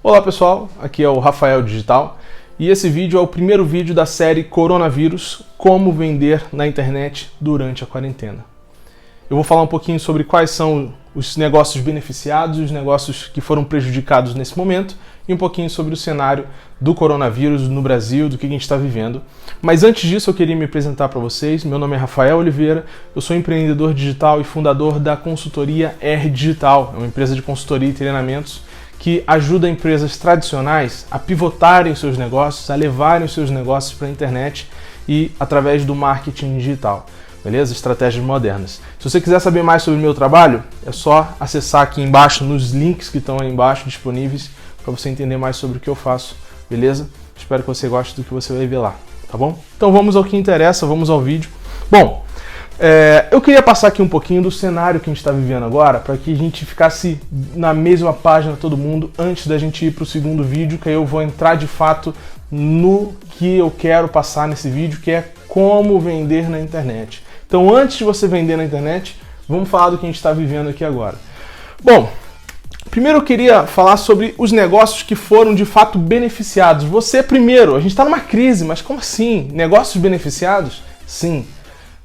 Olá pessoal, aqui é o Rafael Digital e esse vídeo é o primeiro vídeo da série Coronavírus, como vender na internet durante a quarentena. Eu vou falar um pouquinho sobre quais são os negócios beneficiados e os negócios que foram prejudicados nesse momento e um pouquinho sobre o cenário do coronavírus no Brasil, do que a gente está vivendo. Mas antes disso eu queria me apresentar para vocês. Meu nome é Rafael Oliveira, eu sou empreendedor digital e fundador da consultoria R Digital, é uma empresa de consultoria e treinamentos que ajuda empresas tradicionais a pivotarem os seus negócios, a levarem os seus negócios para a internet e através do marketing digital. Beleza? Estratégias modernas. Se você quiser saber mais sobre o meu trabalho, é só acessar aqui embaixo nos links que estão aí embaixo disponíveis para você entender mais sobre o que eu faço, beleza? Espero que você goste do que você vai ver lá, tá bom? Então vamos ao que interessa, vamos ao vídeo. Bom, eu queria passar aqui um pouquinho do cenário que a gente está vivendo agora, para que a gente ficasse na mesma página todo mundo antes da gente ir para o segundo vídeo, que aí eu vou entrar de fato no que eu quero passar nesse vídeo, que é como vender na internet. Então antes de você vender na internet, vamos falar do que a gente está vivendo aqui agora. Bom, primeiro eu queria falar sobre os negócios que foram de fato beneficiados. Você primeiro, a gente está numa crise, mas como assim? Negócios beneficiados? Sim.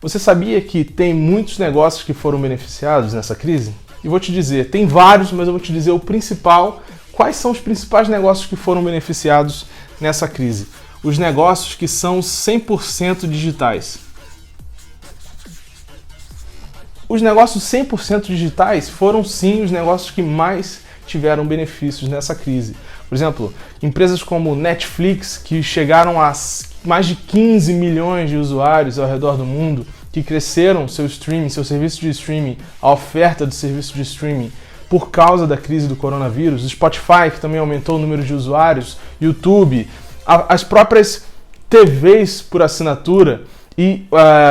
Você sabia que tem muitos negócios que foram beneficiados nessa crise? E vou te dizer, tem vários, mas eu vou te dizer o principal. Quais são os principais negócios que foram beneficiados nessa crise? Os negócios que são 100% digitais. Os negócios 100% digitais foram sim os negócios que mais tiveram benefícios nessa crise. Por exemplo, empresas como Netflix, que chegaram a mais de 15 milhões de usuários ao redor do mundo, que cresceram seu streaming, seu serviço de streaming, a oferta do serviço de streaming por causa da crise do coronavírus. Spotify, que também aumentou o número de usuários, YouTube, as próprias TVs por assinatura e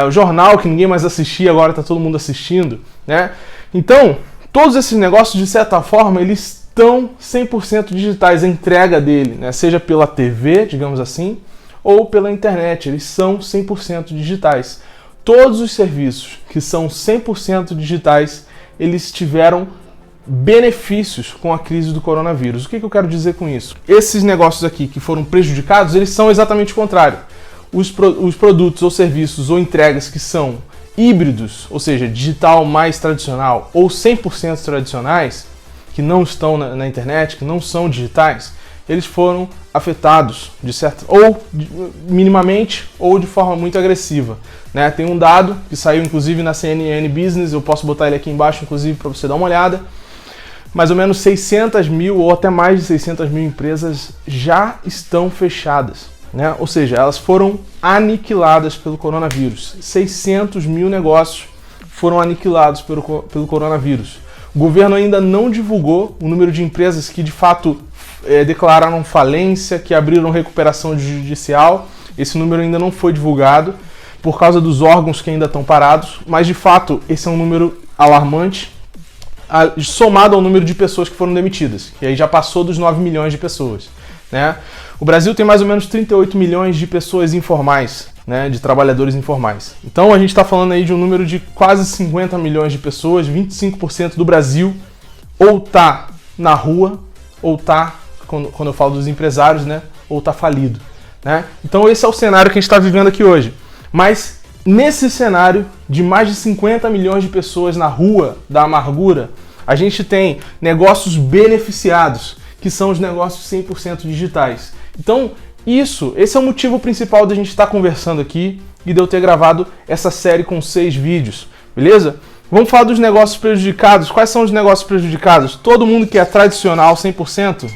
o jornal que ninguém mais assistia, agora está todo mundo assistindo, né? Então, todos esses negócios, de certa forma, eles estão 100% digitais, a entrega dele, né? Seja pela TV, digamos assim, ou pela internet, eles são 100% digitais. Todos os serviços que são 100% digitais, eles tiveram benefícios com a crise do coronavírus. O que eu quero dizer com isso? Esses negócios aqui que foram prejudicados, eles são exatamente o contrário. Os produtos ou serviços ou entregas que são híbridos, ou seja, digital mais tradicional ou 100% tradicionais, que não estão na internet, que não são digitais, eles foram afetados de certa ou minimamente ou de forma muito agressiva, né? Tem um dado que saiu inclusive na CNN Business, eu posso botar ele aqui embaixo inclusive para você dar uma olhada. Mais ou menos 600 mil ou até mais de 600 mil empresas já estão fechadas, né? Ou seja, elas foram aniquiladas pelo coronavírus. 600 mil negócios foram aniquilados pelo coronavírus. O governo ainda não divulgou o número de empresas que de fato declararam falência, que abriram recuperação judicial. Esse número ainda não foi divulgado por causa dos órgãos que ainda estão parados, mas de fato esse é um número alarmante, somado ao número de pessoas que foram demitidas, que aí já passou dos 9 milhões de pessoas, né? O Brasil tem mais ou menos 38 milhões de pessoas informais, né, de trabalhadores informais. Então a gente está falando aí de um número de quase 50 milhões de pessoas, 25% do Brasil ou está na rua, ou está, quando eu falo dos empresários, né, ou está falido, né? Então esse é o cenário que a gente está vivendo aqui hoje. Mas nesse cenário de mais de 50 milhões de pessoas na rua da amargura, a gente tem negócios beneficiados, que são os negócios 100% digitais. Então, esse é o motivo principal da gente estar conversando aqui e de eu ter gravado essa série com 6 vídeos, beleza? Vamos falar dos negócios prejudicados. Quais são os negócios prejudicados? Todo mundo que é tradicional 100%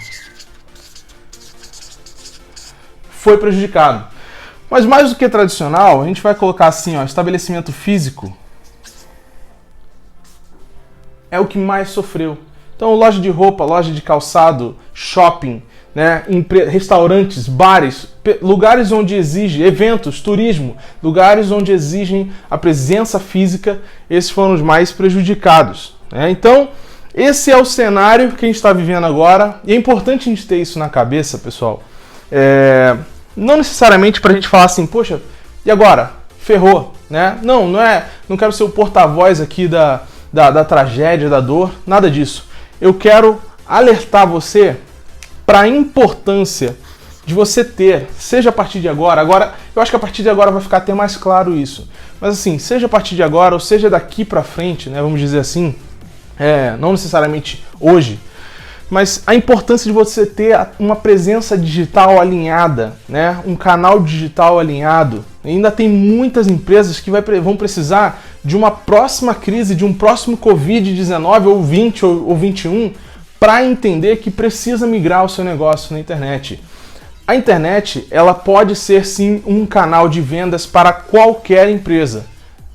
foi prejudicado. Mas mais do que tradicional, a gente vai colocar assim, ó, estabelecimento físico é o que mais sofreu. Então, loja de roupa, loja de calçado, shopping, né, restaurantes, bares, lugares onde exige eventos, turismo, lugares onde exigem a presença física, esses foram os mais prejudicados, né? Então, esse é o cenário que a gente está vivendo agora, e é importante a gente ter isso na cabeça, pessoal. Não necessariamente para a gente falar assim, poxa, e agora? Ferrou, né? Não quero ser o porta-voz aqui da tragédia, da dor, nada disso. Eu quero alertar você para a importância de você ter, seja a partir de agora, eu acho que a partir de agora vai ficar até mais claro isso, mas assim, seja a partir de agora ou seja daqui para frente, né, vamos dizer assim, não necessariamente hoje, mas a importância de você ter uma presença digital alinhada, né, um canal digital alinhado. Ainda tem muitas empresas que vão precisar de uma próxima crise, de um próximo Covid-19 ou 20 ou 21, para entender que precisa migrar o seu negócio na internet. A internet, ela pode ser sim um canal de vendas para qualquer empresa,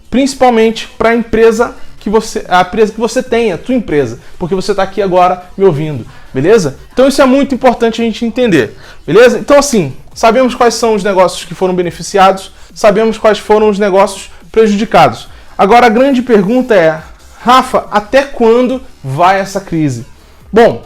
principalmente para a empresa que você tem, a tua empresa, porque você está aqui agora me ouvindo, beleza? Então isso é muito importante a gente entender, beleza? Então assim, sabemos quais são os negócios que foram beneficiados, sabemos quais foram os negócios prejudicados. Agora a grande pergunta é, Rafa, até quando vai essa crise? Bom,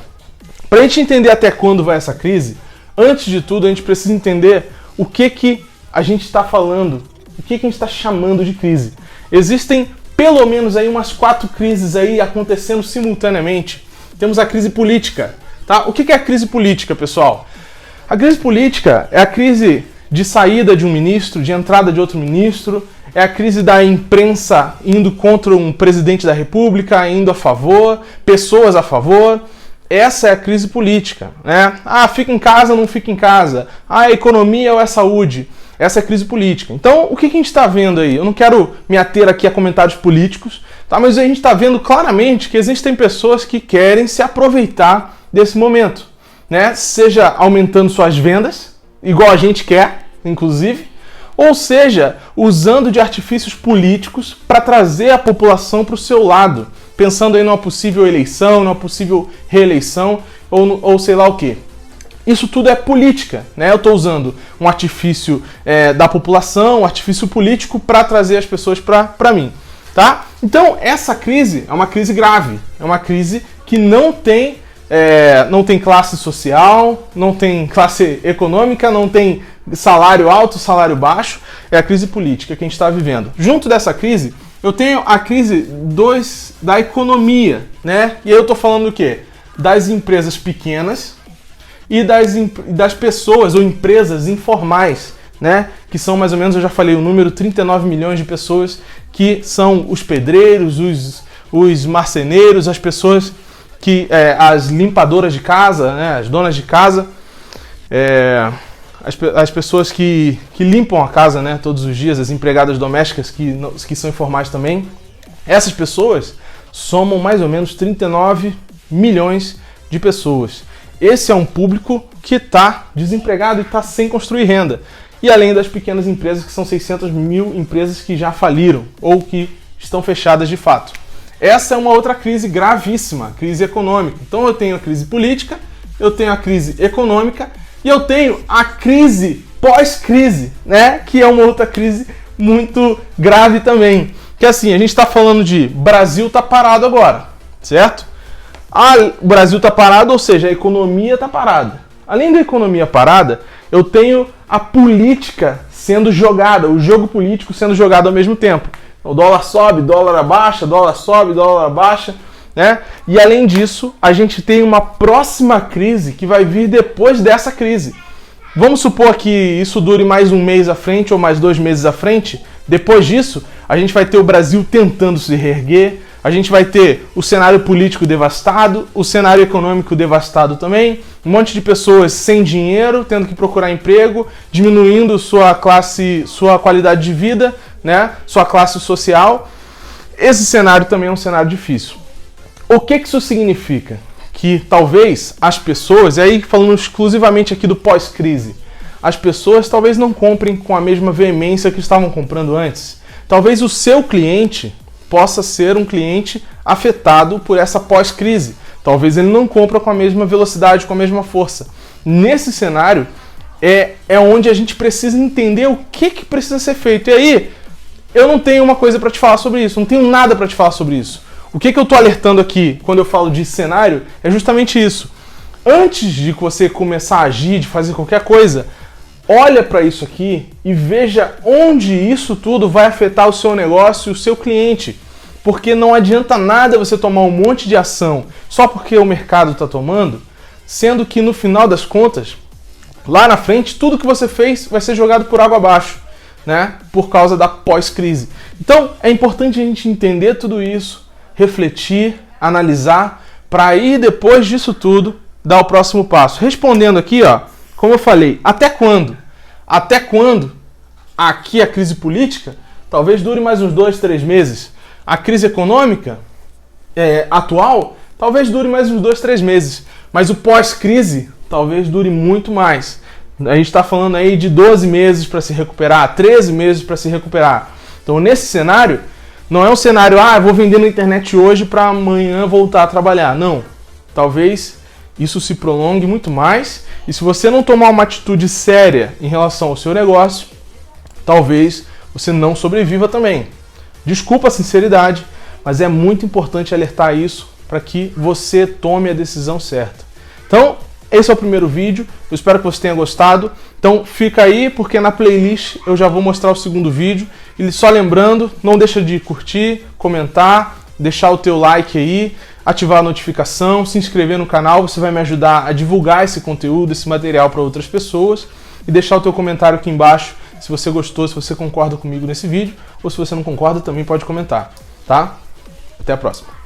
para a gente entender até quando vai essa crise, antes de tudo a gente precisa entender o que a gente está falando, o que a gente está chamando de crise. Existem pelo menos aí umas 4 crises aí acontecendo simultaneamente. Temos a crise política, tá? O que é a crise política, pessoal? A crise política é a crise de saída de um ministro, de entrada de outro ministro, é a crise da imprensa indo contra um presidente da república, indo a favor, pessoas a favor. Essa é a crise política, né? Ah, fica em casa, não fica em casa. Ah, é economia ou é saúde? Essa é a crise política. Então, o que a gente está vendo aí? Eu não quero me ater aqui a comentários políticos, tá? Mas a gente está vendo claramente que existem pessoas que querem se aproveitar desse momento, né? Seja aumentando suas vendas, igual a gente quer, inclusive, ou seja, usando de artifícios políticos para trazer a população para o seu lado, pensando aí numa possível eleição, numa possível reeleição, ou sei lá o quê. Isso tudo é política, né? Eu estou usando um artifício da população, um artifício político para trazer as pessoas para mim, tá? Então, essa crise é uma crise grave, é uma crise que não tem classe social, não tem classe econômica, não tem salário alto, salário baixo, é a crise política que a gente está vivendo. Junto dessa crise, eu tenho a crise da economia, né? E aí eu estou falando do quê? Das empresas pequenas e das pessoas ou empresas informais, né? Que são mais ou menos, eu já falei o número, 39 milhões de pessoas que são os pedreiros, os marceneiros, as pessoas as limpadoras de casa, né? As donas de casa, as pessoas que limpam a casa, né? Todos os dias, as empregadas domésticas que são informais também. Essas pessoas somam mais ou menos 39 milhões de pessoas. Esse é um público que está desempregado e está sem construir renda. E além das pequenas empresas, que são 600 mil empresas que já faliram ou que estão fechadas de fato. Essa é uma outra crise gravíssima, crise econômica. Então eu tenho a crise política, eu tenho a crise econômica e eu tenho a crise pós-crise, né? Que é uma outra crise muito grave também. Que assim, a gente está falando de Brasil está parado agora, certo? O Brasil está parado, ou seja, a economia está parada. Além da economia parada, eu tenho a política sendo jogada, o jogo político sendo jogado ao mesmo tempo. O dólar sobe, dólar abaixa, dólar sobe, dólar abaixa, né? E além disso, a gente tem uma próxima crise que vai vir depois dessa crise. Vamos supor que isso dure mais um mês à frente ou mais 2 meses à frente. Depois disso, a gente vai ter o Brasil tentando se reerguer, a gente vai ter o cenário político devastado, o cenário econômico devastado também, um monte de pessoas sem dinheiro, tendo que procurar emprego, diminuindo sua qualidade de vida, né? Sua classe social. Esse cenário também é um cenário difícil. O que isso significa? Que talvez as pessoas, e aí falando exclusivamente aqui do pós-crise, as pessoas talvez não comprem com a mesma veemência que estavam comprando antes. Talvez o seu cliente possa ser um cliente afetado por essa pós-crise. Talvez ele não compre com a mesma velocidade, com a mesma força. Nesse cenário, é onde a gente precisa entender o que precisa ser feito. E aí, eu não tenho uma coisa para te falar sobre isso, não tenho nada para te falar sobre isso. O que eu estou alertando aqui quando eu falo de cenário é justamente isso. Antes de você começar a agir, de fazer qualquer coisa, olha para isso aqui e veja onde isso tudo vai afetar o seu negócio e o seu cliente. Porque não adianta nada você tomar um monte de ação só porque o mercado está tomando, sendo que no final das contas, lá na frente, tudo que você fez vai ser jogado por água abaixo, né? Por causa da pós-crise. Então, é importante a gente entender tudo isso, refletir, analisar, para aí depois disso tudo dar o próximo passo. Respondendo aqui, ó, como eu falei, até quando? Até quando aqui a crise política talvez dure mais uns 2, 3 meses. A crise econômica atual talvez dure mais uns 2, 3 meses. Mas o pós-crise talvez dure muito mais. A gente está falando aí de 12 meses para se recuperar, 13 meses para se recuperar. Então, nesse cenário, não é um cenário, eu vou vender na internet hoje para amanhã voltar a trabalhar. Não. Talvez isso se prolongue muito mais. E se você não tomar uma atitude séria em relação ao seu negócio, talvez você não sobreviva também. Desculpa a sinceridade, mas é muito importante alertar isso para que você tome a decisão certa. Então, esse é o primeiro vídeo, eu espero que você tenha gostado. Então fica aí, porque na playlist eu já vou mostrar o segundo vídeo. E só lembrando, não deixa de curtir, comentar, deixar o teu like aí, ativar a notificação, se inscrever no canal, você vai me ajudar a divulgar esse conteúdo, esse material para outras pessoas. E deixar o teu comentário aqui embaixo, se você gostou, se você concorda comigo nesse vídeo, ou se você não concorda, também pode comentar, tá? Até a próxima.